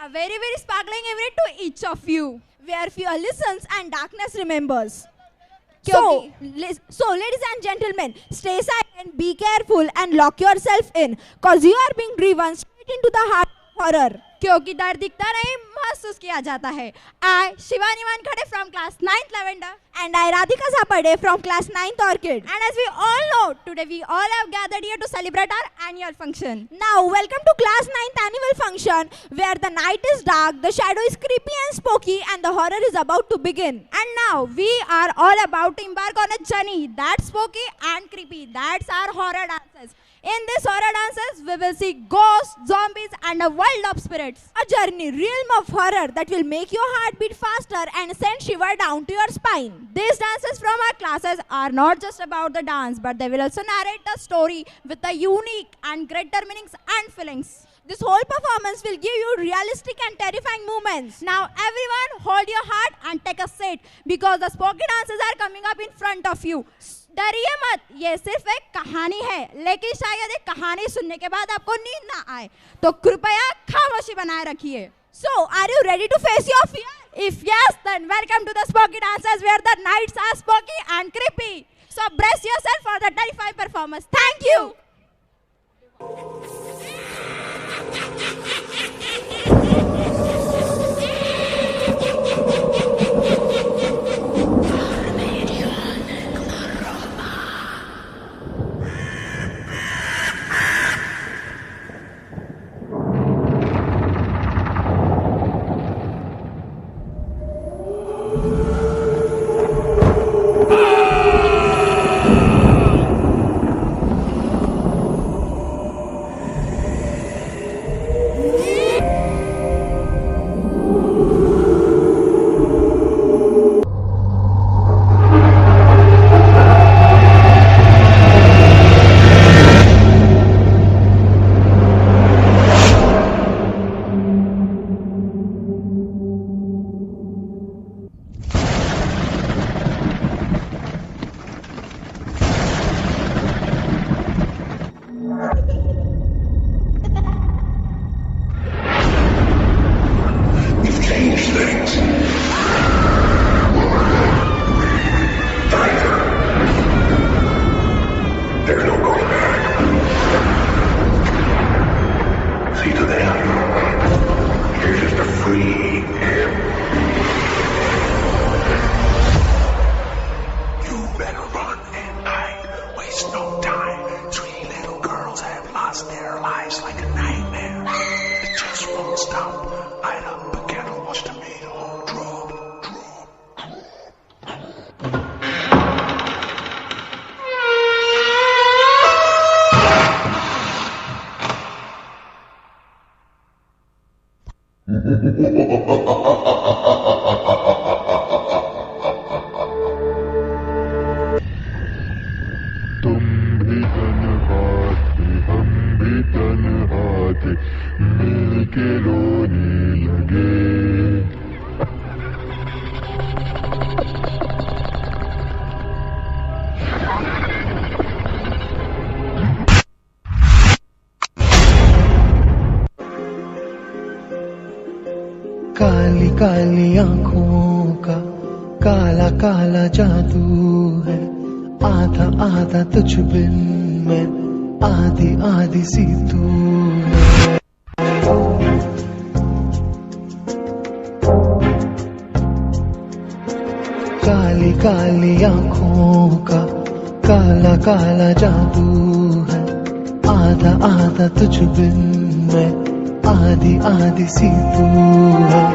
A very, very sparkling evening to each of you. Where fear listens and darkness remembers. So, क्योंकि so, ladies and gentlemen, stay silent, be careful, and lock yourself in, cause you are being driven straight into the heart of horror. क्योंकि डर दिखता नहीं महसूस किया जाता है. I Shivani Wankhede from class 9th Lavender. And I, Radhika Sapade from class 9th Orchid. And as we all know, today we all have gathered here to celebrate our annual function. Now, welcome to class 9th annual function, where the night is dark, the shadow is creepy and spooky, and the horror is about to begin. And now we are all about to embark on a journey that's spooky and creepy. That's our horror dances. In these horror dances, we will see ghosts, zombies, and a world of spirits. A journey, realm of horror that will make your heart beat faster and send shiver down to your spine. These dances from our classes are not just about the dance, but they will also narrate a story with a unique and greater meanings and feelings. This whole performance will give you realistic and terrifying moments. Now everyone hold your heart and take a seat because the spooky dances are coming up in front of you. डरिए मत, ये सिर्फ एक कहानी है, लेकिन शायद एक कहानी सुनने के बाद आपको नींद ना आए, तो कृपया खामोशी बनाए रखिए. So, are you ready to face your fear? If yes, then welcome to the spooky dances where the nights are spooky and creepy. So brace yourself for the terrifying performance. Thank you. तुम भी तन्हा थे, हम भी तन्हा थे, मिलके रोने लगे. काली काली आँखों का काला काला जादू है, आधा आधा तुझ बिन मैं, आधी आधी सी तू है. काली काली आँखों का काला काला जादू है, आधा आधा तुझ बिन मैं, आधी आधी सी तू है.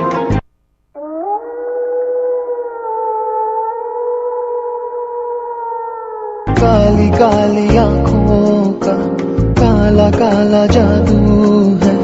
काली काली आँखों का काला काला जादू है.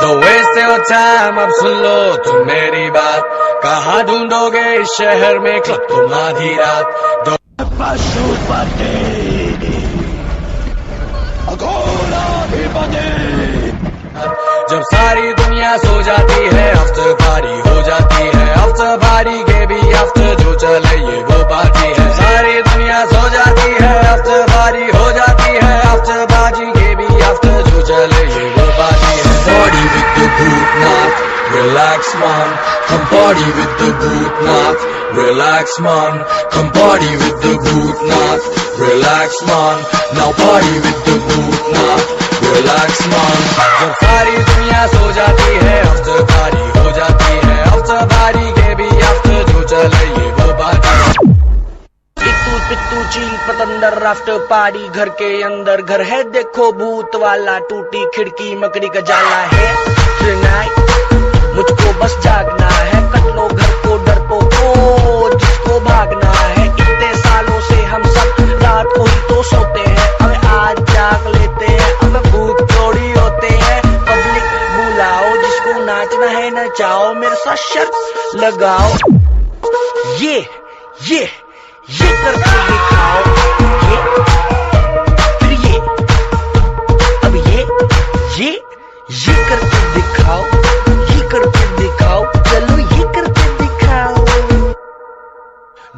Don't waste your time, अब सुन लो तुम मेरी बात. कहाँ ढूंढोगे इस शहर में क्लब तुम आधी रात दो पशुपति घोड़ाधिपति। जब सारी दुनिया सो जाती है आफ्टर पार्टी हो जाती है, आफ्टर पार्टी के भी आफ्टर जो चले ये वो पार्टी है। सारी दुनिया सो जाती है आफ्टर पार्टी हो जाती है, आफ्टर पार्टी के भी आफ्टर जो चले ये वो पार्टी है। Party with the Bhutnath, relax man, come party with the Bhutnath, relax man, come party with the Bhutnath, relax man, now party with the Bhutnath, relax man। जब सारी दुनिया सो जाती है आफ्टर पार्टी हो जाती है, आफ्टर पार्टी के भी आफ्टर जो चले ये वो पार्टी है। पित्तू चील पतंदर आफ्टर पार्टी घर के अंदर घर है देखो भूत वाला, टूटी खिड़की मकड़ी का जाला है। Tonight मुझको बस जागना है, कट लो घर को डरपोको जिसको भागना है। इतने सालों से हम सब रात को ही तो सोते हैं, अब आज जाग लेते हैं, अब भूत थोड़ी होते हैं। पब्लिक बुलाओ जिसको नाचना है नचाओ, मेरे साथ शर्त लगाओ। ये करके दिखाओ, ये फिर ये अब ये करके दिखाओ, ये करके दिखाओ, चलो ये करके दिखाओ।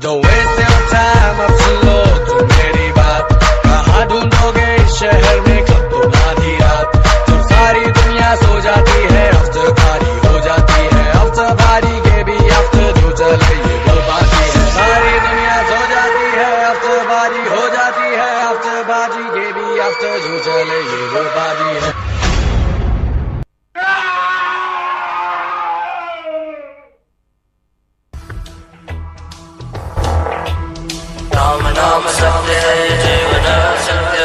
Don't waste your time अब सुन लो तुम मेरी बात, कहाँ ढूंढोगे इस शहर में क्लब तुम आधी रात। जब सारी दुनिया सो जाती है आफ्टर पार्टी हो जाती है, आफ्टर पार्टी के भी आफ्टर जो चले ये वो पार्टी है। सारी दुनिया सो जाती है आफ्टर पार्टी हो जाती है, आफ्टर पार्टी के भी आफ्टर जो चले ये वो पार्टी है। नाम नाम सत्य है जीवन सत्य,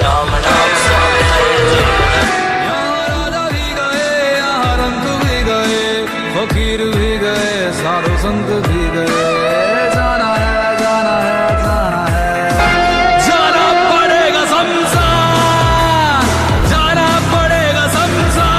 नाम नाम सत्य है जीवन। यहाँ राजा भी गए, यहाँ रंग भी गए, फकीर भी गए, साधु संत भी गए। जाना है जाना है जाना है, जाना पड़ेगा शमशान, जाना पड़ेगा शमशान।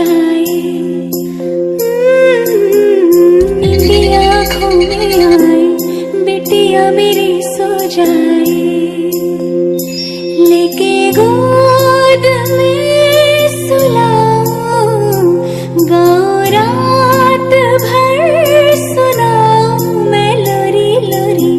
जाए, इंडिया आँखों में आए, बिटिया मेरी सो जाए, लेके गोद में सुलाऊं, गाऊं रात भर सुनाऊं मैं लोरी लोरी।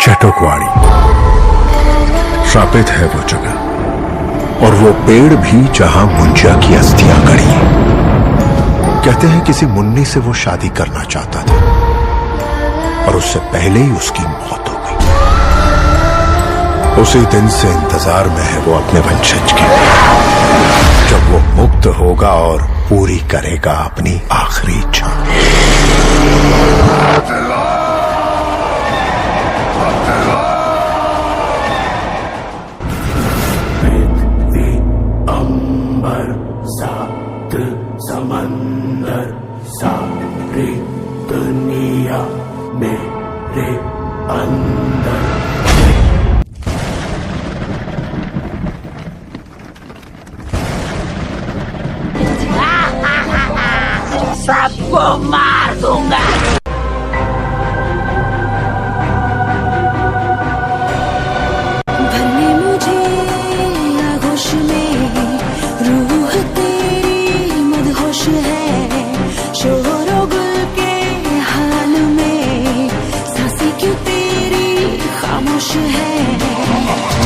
चटोकवाड़ी श्रापित है वो जगह, और वो पेड़ भी जहां मुंजा की अस्थियां गड़ी हैं। कहते हैं किसी मुन्नी से वो शादी करना चाहता था, और उससे पहले ही उसकी मौत हो गई। उसी दिन से इंतजार में है वो अपने वंशज के, जब वो मुक्त होगा और पूरी करेगा अपनी आखिरी इच्छा। समंदर सारी दुनिया मेरे अंदर। सबको मार दूंगा। भरने मुझे आगोश में रूह तेरी मदहोश है, शोरो गुल के हाल में सांसें क्यों तेरी खामोश है।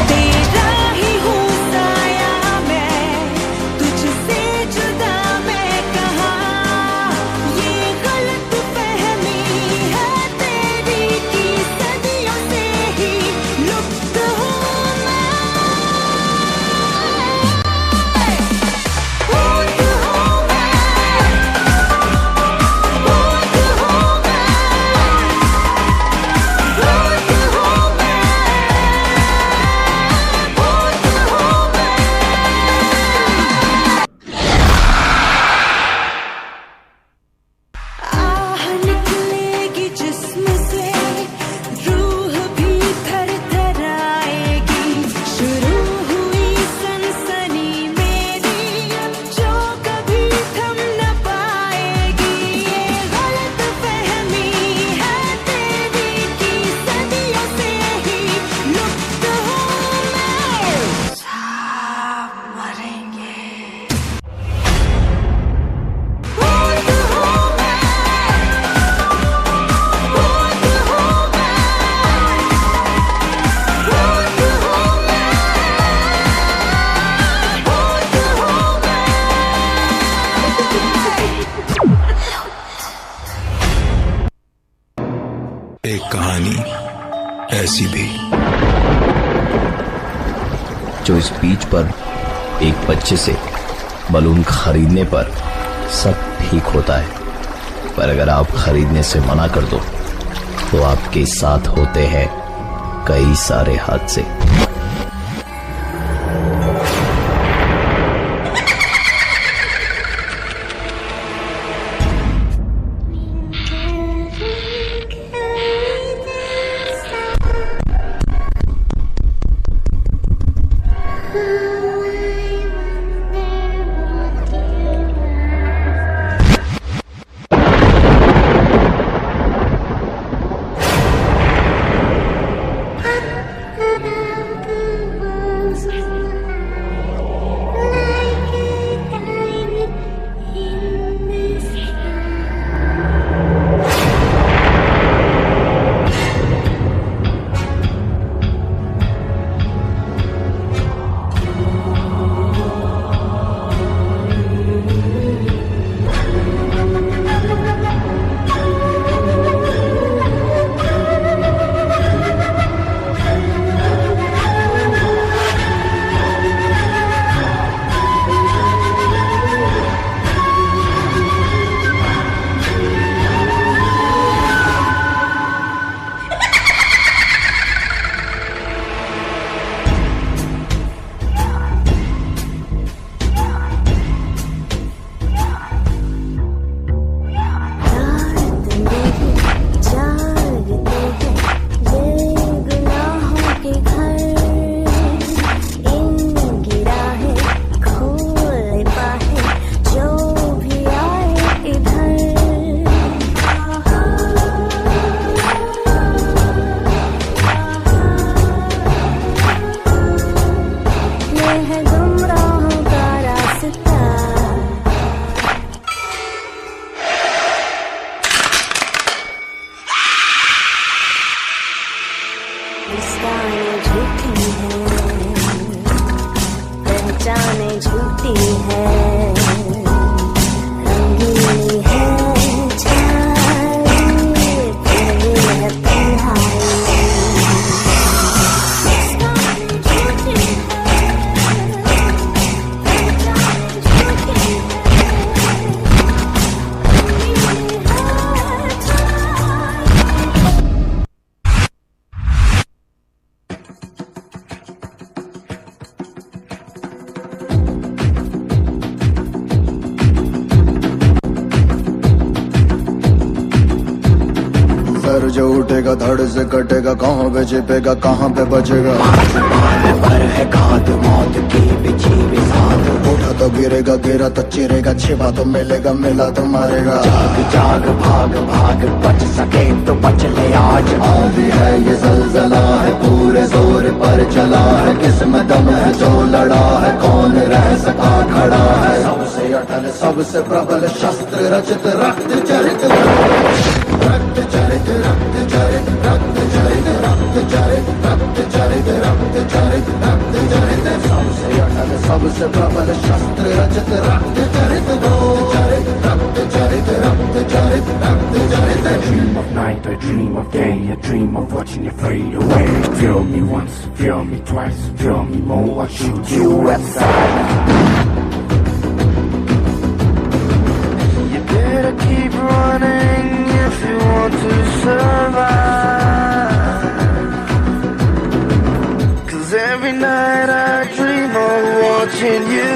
तेरा ही हूँ साया मैं, तुझसे जुदा मैं कहाँ, ये गलत फहमी है तेरी की सदियों से ही लुप्त हूँ मैं। आह निकलेगी जिस्म से, रूह भी थरथराएगी, शुरू हुई सनसनी मेरी जो कभी थम न पाएगी। ये गलत फहमी है तेरी की सदियों से ही लुप्त हूँ मैं। सब मरेंगे। एक कहानी ऐसी भी, जो इस बीच पर एक बच्चे से बलून खरीदने पर सब ठीक होता है, पर अगर आप खरीदने से मना कर दो तो आपके साथ होते हैं कई सारे हादसे। जो उठेगा धड़ से कटेगा, कहाँ पे छिपेगा कहाँ पे बचेगा। पर है घात मौत की बिछी भी साथ, उठा तो गिरेगा, गिरा तो चिरेगा, छिपा तो मिलेगा, मिला तो मारेगा। जाग जाग भाग भाग, बच सके तो बच ले आज। आंधी है ये ज़लज़ला है, पूरे जोर पर चला है, किस्मत दम है जो लड़ा है, कौन रह सका खड़ा है। सबसे अटल सबसे प्रबल शस्त्र रचित, रक्त चरित रक्त चरित रक्त चरित रक्त चरित रक्त चरित रक्त चरित रक्त चरित रक्त चरित। सबसे अटल सबसे प्रबल शस्त्र रचित, रक्त चरित रक्त चरित रक्त चरित रक्त चरित। I dream of night, I dream of day, I dream of watching you fade away. Feel me once, feel me twice, feel me more, I'll shoot you outside. You better keep running if you want to survive. 'Cause every night I dream of watching you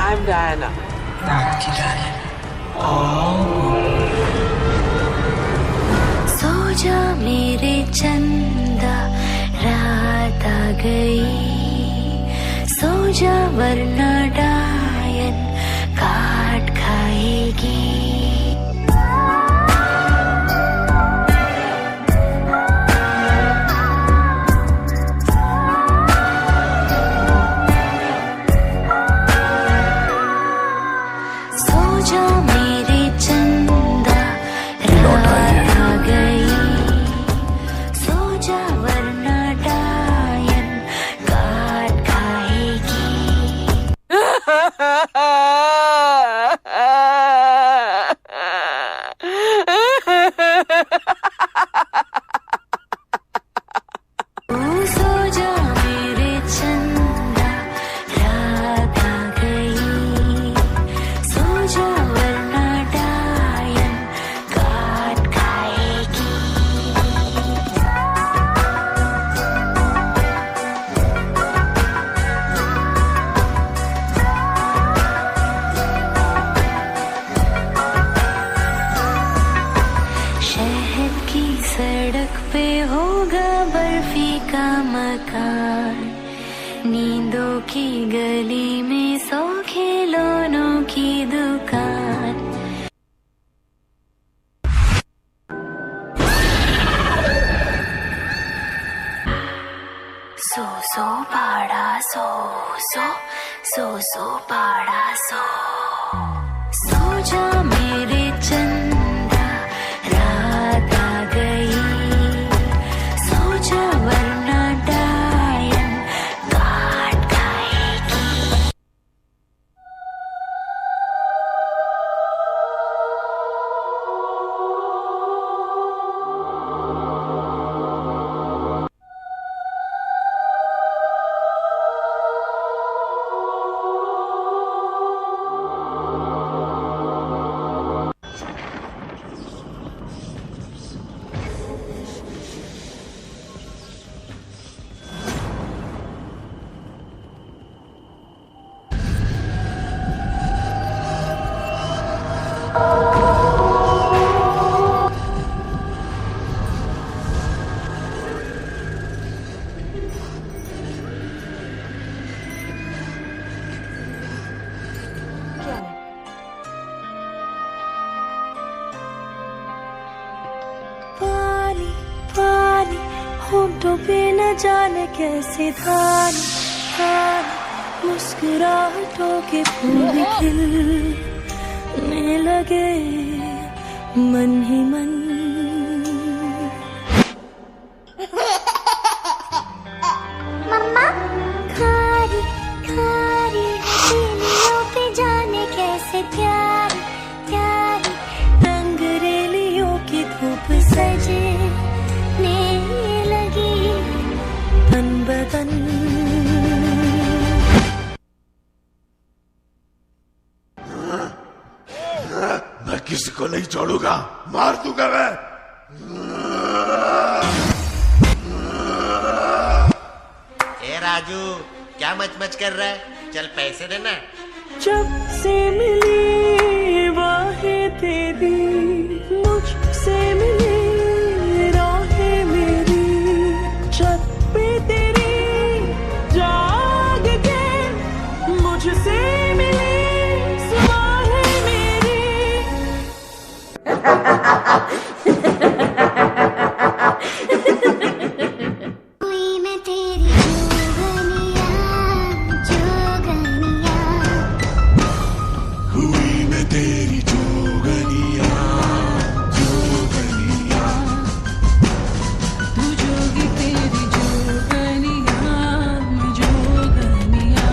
I'm Diana. रात की डायन। सो जा मेरे चंदा, रात आ गई। सो जा वरना डायन काट खाएगी। सो जा मेरे चंदा, रात आ गई। सो जा वरना डायन काट खाएगी। सो जा मेरे चंदा, रात आ गई। सो जा वरना डायन काट खाएगी। शहर की सड़क पे होगा बर्फी का मकान, नींदों की गली में 100 खिलौनों की दुकान। सो सो पाड़ा सो सो सो सो पाड़ा सो। सो जा मेरे चंदा, रात आ गई। सो जा वरना डायन काट खाएगी। पानी पानी होठों पे न जाने कैसे धानी धानी, मुस्कुराहटों के फूल खिलने लगे मन ही मन। मम्मा खारी खारी तीलियों पे जाने कैसे प्यारी प्यारी, रंगरेलियों की धूप सजने लगी तन बदन। छोड़ूंगा, मार दूंगा मैं। ए राजू, क्या मच कर रहा है? चल पैसे देना। जब से मिली बाहें तेरी, मुझसे मिली राहें मेरी, छत पे तेरी जाग के मुझसे मिली सुबहें मेरी। हुई मैं तेरी जोगनिया, जोगनिया। हुई मैं तेरी जोगनिया, जोगनिया। तू जोगी तेरी जोगनिया, मैं जोगनिया।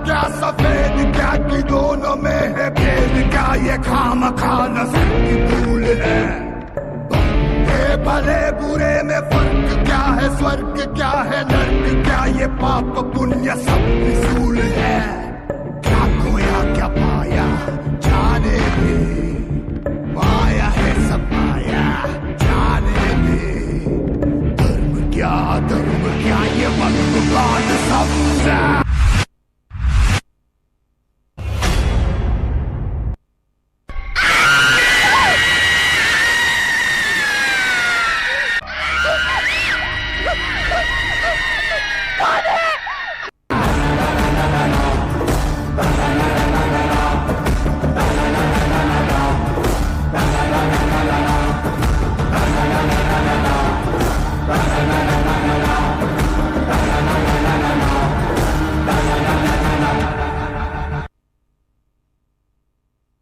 क्या सफेद क्या कि दोनों में है भेद, क्या ये खामखा नस्ल की भूल है? ये भले बुरे में फर्क क्या है? स्वर्ग क्या है नर्क क्या? ये पाप पुण्य सब फिजूल है।